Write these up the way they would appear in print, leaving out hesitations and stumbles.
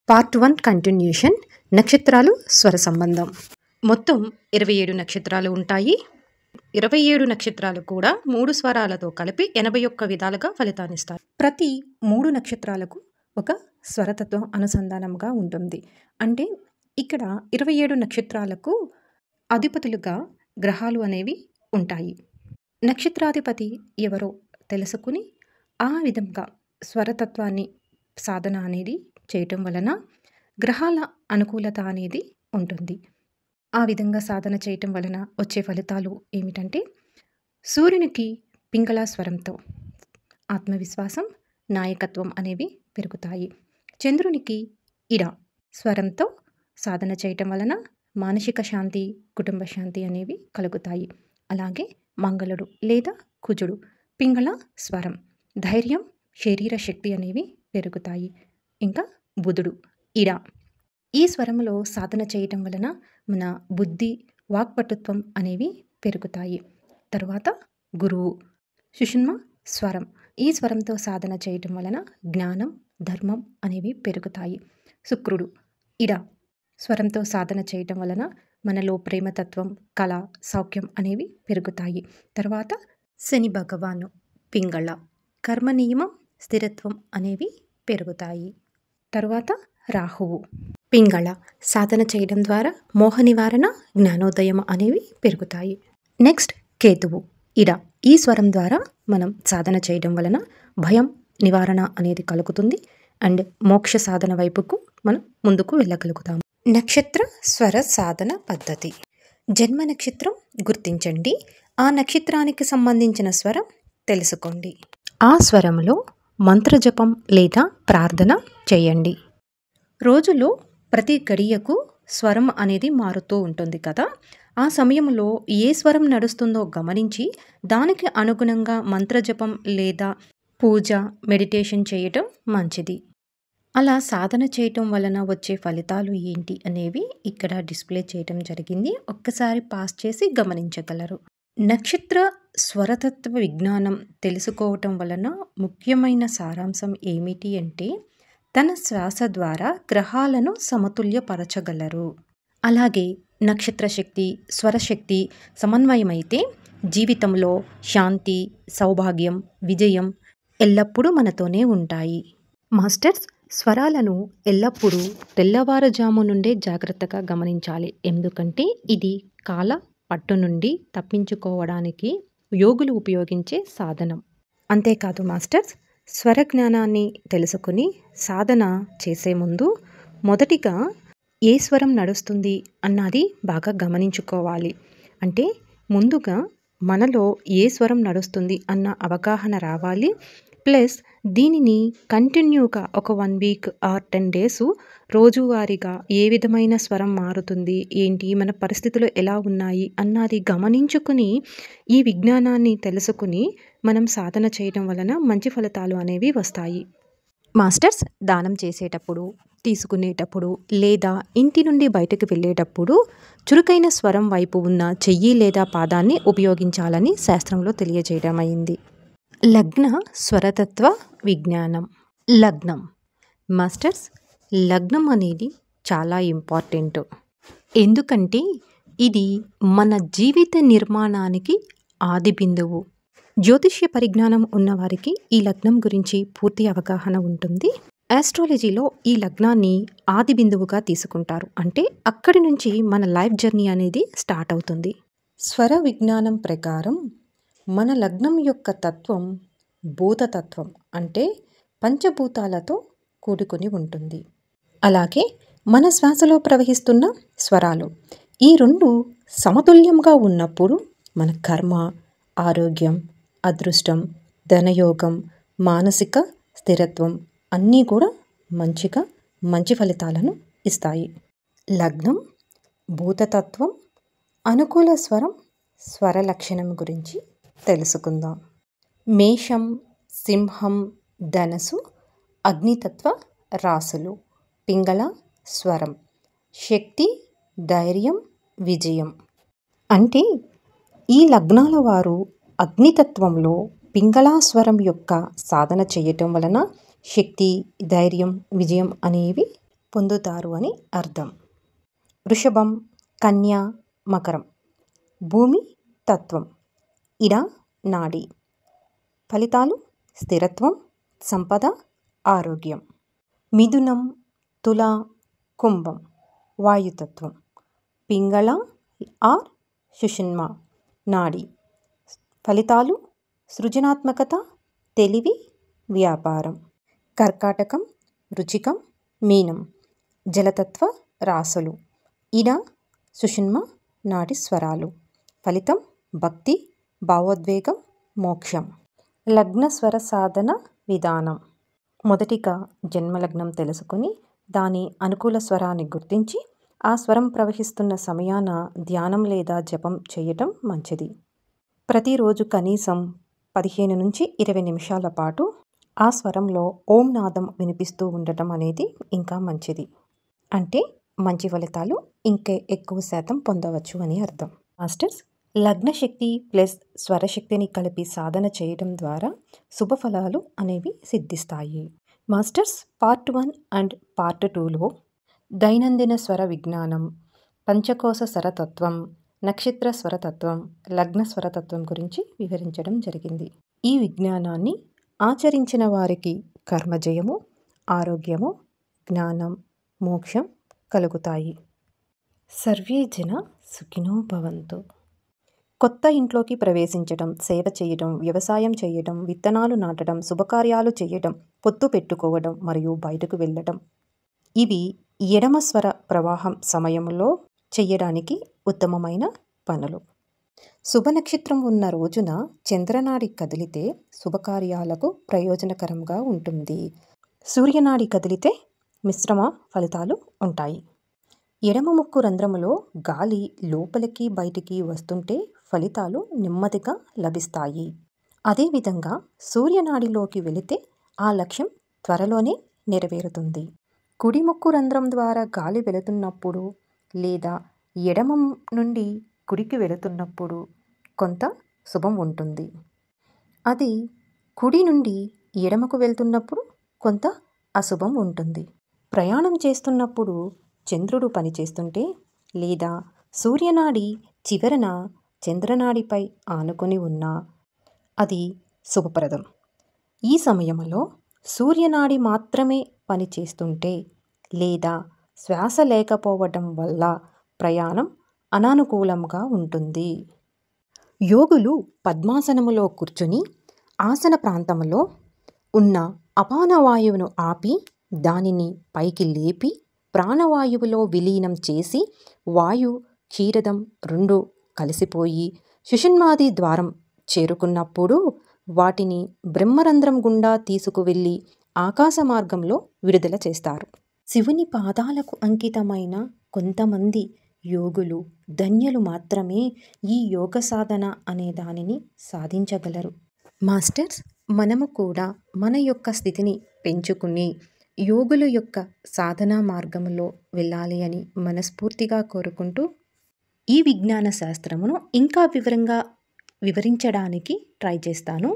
Part 1 continuation. నక్షత్రాలు స్వర సంబంధం. మొత్తం 27 నక్షత్రాలు ఉంటాయి. 27 నక్షత్రాలు కూడా 3 స్వరాలతో కలిపి 81 విధాలుగా ఫలితాన్నిస్తాయి. ప్రతి 3 నక్షత్రాలకు ఒక స్వరతత్వం అనుసంధానంగా ఉంటుంది. అంటే ఇక్కడ 27 నక్షత్రాలకు అధిపతులుగా గ్రహాలు అనేవి ఉంటాయి. నక్షత్రాధిపతి ఎవరో తెలుసుకుని ఆ విధంగా స్వరతత్వాన్ని సాధన అనేది చేయటం వలన గ్రహాల అనుకూలత అనేది ఉంటుంది. ఆ విధంగా సాధన చేయటం వలన వచ్చే ఫలితాలు ఏమిటంటే, సూర్యునికి పింగళ స్వరంతో ఆత్మవిశ్వాసం, నాయకత్వం అనేవి పెరుగుతాయి. చంద్రునికి ఇడ స్వరంతో సాధన చేయటం వలన మానసిక శాంతి, కుటుంబ శాంతి అనేవి కలుగుతాయి. అలాగే మంగళుడు లేదా కుజుడు పింగళ స్వరం, ధైర్యం, శరీర శక్తి అనేవి పెరుగుతాయి. ఇంకా బుధుడు ఇడ ఈ స్వరంలో సాధన చేయటం వలన మన బుద్ధి, వాక్పటుత్వం అనేవి పెరుగుతాయి. తరువాత గురువు సుషుమ్న స్వరం, ఈ స్వరంతో సాధన చేయటం వలన జ్ఞానం, ధర్మం అనేవి పెరుగుతాయి. శుక్రుడు ఇడ స్వరంతో సాధన చేయటం వలన మనలో ప్రేమతత్వం, కళ, సౌఖ్యం అనేవి పెరుగుతాయి. తర్వాత శని భగవాను పింగళ, కర్మ నియమం, స్థిరత్వం అనేవి పెరుగుతాయి. తరువాత రాహువు పింగళ, సాధన చేయడం ద్వారా మోహ నివారణ, జ్ఞానోదయం అనేవి పెరుగుతాయి. నెక్స్ట్ కేతువు ఇడ, ఈ స్వరం ద్వారా మనం సాధన చేయడం వలన భయం నివారణ అనేది కలుగుతుంది. అండ్ మోక్ష సాధన వైపుకు మనం ముందుకు వెళ్ళగలుగుతాము. నక్షత్ర స్వర సాధన పద్ధతి. జన్మ నక్షత్రం గుర్తించండి. ఆ నక్షత్రానికి సంబంధించిన స్వరం తెలుసుకోండి. ఆ స్వరంలో మంత్రజపం లేదా ప్రార్థన చేయండి. రోజులో ప్రతి గడియకు స్వరం అనేది మారుతూ ఉంటుంది కదా. ఆ సమయంలో ఏ స్వరం నడుస్తుందో గమనించి దానికి అనుగుణంగా మంత్రజపం లేదా పూజ, మెడిటేషన్ చేయటం మంచిది. అలా సాధన చేయటం వలన వచ్చే ఫలితాలు ఏంటి అనేవి ఇక్కడ డిస్ప్లే చేయటం జరిగింది. ఒక్కసారి పాస్ చేసి గమనించగలరు. నక్షత్ర స్వరతత్వ విజ్ఞానం తెలుసుకోవటం వలన ముఖ్యమైన సారాంశం ఏమిటి అంటే, తన శ్వాస ద్వారా గ్రహాలను సమతుల్యపరచగలరు. అలాగే నక్షత్ర శక్తి, స్వరశక్తి సమన్వయమైతే జీవితంలో శాంతి, సౌభాగ్యం, విజయం ఎల్లప్పుడూ మనతోనే ఉంటాయి. మాస్టర్స్, స్వరాలను ఎల్లప్పుడూ తెల్లవారుజాము నుండే జాగ్రత్తగా గమనించాలి. ఎందుకంటే ఇది కాల పట్టు నుండి తప్పించుకోవడానికి యోగులు ఉపయోగించే సాధనం. అంతేకాదు మాస్టర్స్, స్వర జ్ఞానాన్ని తెలుసుకుని సాధన చేసే ముందు మొదటిగా ఏ స్వరం నడుస్తుంది అన్నది బాగా గమనించుకోవాలి. అంటే ముందుగా మనలో ఏ స్వరం నడుస్తుంది అన్న అవగాహన రావాలి. ప్లస్ దీనిని కంటిన్యూగా ఒక 1 వీక్ ఆర్ 10 డేస్ రోజువారీగా ఏ విధమైన స్వరం మారుతుంది, ఏంటి, మన పరిస్థితులు ఎలా ఉన్నాయి అన్నది గమనించుకుని ఈ విజ్ఞానాన్ని తెలుసుకుని మనం సాధన చేయడం వలన మంచి ఫలితాలు అనేవి వస్తాయి. మాస్టర్స్, దానం చేసేటప్పుడు, తీసుకునేటప్పుడు లేదా ఇంటి నుండి బయటకు వెళ్ళేటప్పుడు చురుకైన స్వరం వైపు ఉన్న చెయ్యి లేదా పాదాన్ని ఉపయోగించాలని శాస్త్రంలో తెలియజేయడం అయింది. లగ్న స్వరతత్వ విజ్ఞానం. లగ్నం మాస్టర్స్, లగ్నం అనేది చాలా ఇంపార్టెంట్. ఎందుకంటే ఇది మన జీవిత నిర్మాణానికి ఆది బిందువు. జ్యోతిష్య పరిజ్ఞానం ఉన్నవారికి ఈ లగ్నం గురించి పూర్తి అవగాహన ఉంటుంది. ఆస్ట్రాలజీలో ఈ లగ్నాన్ని ఆది బిందువుగా తీసుకుంటారు. అంటే అక్కడి నుంచి మన లైఫ్ జర్నీ అనేది స్టార్ట్ అవుతుంది. స్వర విజ్ఞానం ప్రకారం మన లగ్నం యొక్క తత్వం భూతతత్వం, అంటే పంచభూతాలతో కూడుకొని ఉంటుంది. అలాగే మన శ్వాసలో ప్రవహిస్తున్న స్వరాలు, ఈ రెండు సమతుల్యంగా ఉన్నప్పుడు మన కర్మ, ఆరోగ్యం, అదృష్టం, ధనయోగం, మానసిక స్థిరత్వం అన్నీ కూడా మంచి ఫలితాలను ఇస్తాయి. లగ్నం, భూతతత్వం, అనుకూల స్వరం, స్వర లక్షణం గురించి తెలుసుకుందాం. మేషం, సింహం, ధనసు అగ్నితత్వ రాసులు. పింగళ స్వరం, శక్తి, ధైర్యం, విజయం. అంటే ఈ లగ్నాల వారు అగ్నితత్వంలో పింగళ స్వరం యొక్క సాధన చేయటం వలన శక్తి, ధైర్యం, విజయం అనేవి పొందుతారు అని అర్థం. వృషభం, కన్య, మకరం. భూమి తత్వం, ఇడ నాడి. ఫలితాలు స్థిరత్వం, సంపద, ఆరోగ్యం. మిథునం, తుల, కుంభం వాయుతత్వం. పింగళ ఆర్ సుషుమ్న నాడి. ఫలితాలు సృజనాత్మకత, తెలివి, వ్యాపారం. కర్కాటకం, వృచ్చికం, మీనం జలతత్వ రాశులు. ఇడ సుషుమ్న నాడి స్వరాలు. ఫలితం భక్తి, భావోద్వేగం, మోక్షం. లగ్న స్వర సాధన విధానం. మొదటిగా జన్మలగ్నం తెలుసుకుని దాని అనుకూల స్వరాన్ని గుర్తించి ఆ స్వరం ప్రవహిస్తున్న సమయాన ధ్యానం లేదా జపం చేయటం మంచిది. ప్రతిరోజు కనీసం 15 నుంచి 20 నిమిషాల పాటు ఆ స్వరంలో ఓం నాదం వినిపిస్తూ ఉండటం అనేది ఇంకా మంచిది. అంటే మంచి ఫలితాలు ఇంకా ఎక్కువ శాతం పొందవచ్చు అని అర్థం. మాస్టర్స్, లగ్నశక్తి ప్లస్ స్వరశక్తిని కలిపి సాధన చేయడం ద్వారా శుభఫలాలు అనేవి సిద్ధిస్తాయి. మాస్టర్స్, పార్ట్ 1 అండ్ పార్ట్ 2లో దైనందిన స్వర విజ్ఞానం, పంచకోశ స్వరతత్వం, నక్షత్ర స్వరతత్వం, లగ్న స్వరతత్వం గురించి వివరించడం జరిగింది. ఈ విజ్ఞానాన్ని ఆచరించిన వారికి కర్మజయము, ఆరోగ్యము, జ్ఞానం, మోక్షం కలుగుతాయి. సర్వే జన సుఖినో భవంతు. కొత్త ఇంట్లోకి ప్రవేశించడం, సేవ చేయడం, వ్యవసాయం చేయడం, విత్తనాలు నాటడం, శుభకార్యాలు చేయడం, పొత్తు పెట్టుకోవడం మరియు బయటకు వెళ్ళడం ఇవి ఎడమ స్వర ప్రవాహం సమయంలో చేయడానికి ఉత్తమమైన పనులు. శుభనక్షత్రం ఉన్న రోజున చంద్రనాడి కదిలితే శుభకార్యాలకు ప్రయోజనకరంగా ఉంటుంది. సూర్యనాడి కదిలితే మిశ్రమ ఫలితాలు ఉంటాయి. ఎడమ ముక్కు రంధ్రములో గాలి లోపలికి బయటికి వస్తుంటే ఫలితాలు నెమ్మదిగా లభిస్తాయి. అదేవిధంగా సూర్యనాడిలోకి వెళితే ఆ లక్ష్యం త్వరలోనే నెరవేరుతుంది. కుడి ముక్కు రంధ్రం ద్వారా గాలి వెళుతున్నప్పుడు లేదా ఎడమ నుండి కుడికి వెళుతున్నప్పుడు కొంత శుభం ఉంటుంది. అది కుడి నుండి ఎడమకు వెళ్తున్నప్పుడు కొంత అశుభం ఉంటుంది. ప్రయాణం చేస్తున్నప్పుడు చంద్రుడు పనిచేస్తుంటే లేదా సూర్యనాడి చివరన చంద్రనాడిపై ఆనుకొని ఉన్నా అది శుభప్రదం. ఈ సమయంలో సూర్యనాడి మాత్రమే పనిచేస్తుంటే లేదా శ్వాస లేకపోవడం వల్ల ప్రయాణం అనానుకూలంగా ఉంటుంది. యోగులు పద్మాసనములో కూర్చుని ఆసన ప్రాంతంలో ఉన్న అపానవాయువును ఆపి దానిని పైకి లేపి ప్రాణవాయువులో విలీనం చేసి వాయు క్షీరదం 2 కలిసిపోయి సుషుమ్నాది ద్వారం చేరుకున్నప్పుడు వాటిని బ్రహ్మరంధ్రం గుండా తీసుకువెళ్ళి ఆకాశ మార్గంలో విడుదల చేస్తారు. శివుని పాదాలకు అంకితమైన కొంతమంది యోగులు ధన్యులు మాత్రమే ఈ యోగ సాధన అనే దానిని సాధించగలరు. మాస్టర్స్, మనము కూడా మన యొక్క స్థితిని పెంచుకుని యోగుల యొక్క సాధనా మార్గంలో వెళ్ళాలి అని మనస్ఫూర్తిగా కోరుకుంటూ ఈ విజ్ఞాన శాస్త్రమును ఇంకా వివరంగా వివరించడానికి ట్రై చేస్తాను.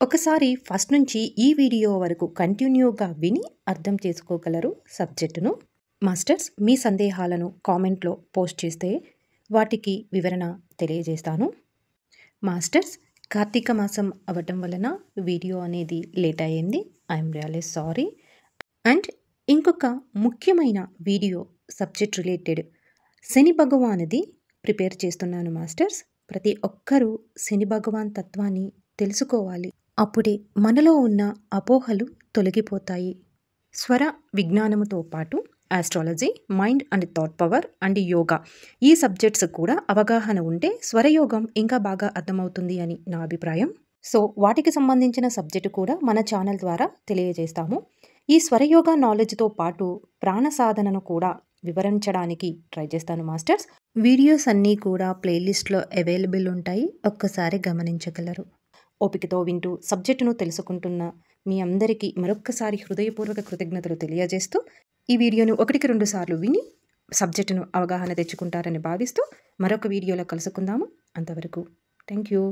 ఒకసారి ఫస్ట్ నుంచి ఈ వీడియో వరకు కంటిన్యూగా విని అర్థం చేసుకోగలరు సబ్జెక్టును. మాస్టర్స్, మీ సందేహాలను కామెంట్లో పోస్ట్ చేస్తే వాటికి వివరణ తెలియజేస్తాను. మాస్టర్స్, కార్తీక మాసం అవ్వటం వలన వీడియో అనేది లేట్ అయ్యింది. I'm really sorry. అండ్ ఇంకొక ముఖ్యమైన వీడియో సబ్జెక్ట్ రిలేటెడ్ శని భగవానుది ప్రిపేర్ చేస్తున్నాను మాస్టర్స్. ప్రతి ఒక్కరూ శని భగవాన్ తత్వాన్ని తెలుసుకోవాలి. అప్పుడే మనలో ఉన్న అపోహలు తొలగిపోతాయి. స్వర విజ్ఞానముతో పాటు astrology, mind and thought power and yoga ఈ సబ్జెక్ట్స్ కూడా అవగాహన ఉంటే స్వరయోగం ఇంకా బాగా అర్థమవుతుంది అని నా అభిప్రాయం. సో వాటికి సంబంధించిన సబ్జెక్టు కూడా మన ఛానల్ ద్వారా తెలియజేస్తాము. ఈ స్వరయోగా నాలెడ్జ్తో పాటు ప్రాణ సాధనను కూడా వివరించడానికి ట్రై చేస్తాను మాస్టర్స్. వీడియోస్ అన్నీ కూడా ప్లేలిస్ట్లో అవైలబుల్ ఉంటాయి, ఒక్కసారి గమనించగలరు. ఓపికతో వింటూ సబ్జెక్టును తెలుసుకుంటున్న మీ అందరికీ మరొక్కసారి హృదయపూర్వక కృతజ్ఞతలు తెలియజేస్తూ ఈ వీడియోను 1-2 సార్లు విని సబ్జెక్టును అవగాహన తెచ్చుకుంటారని భావిస్తూ మరొక వీడియోలో కలుసుకుందాము. అంతవరకు థ్యాంక్ యూ.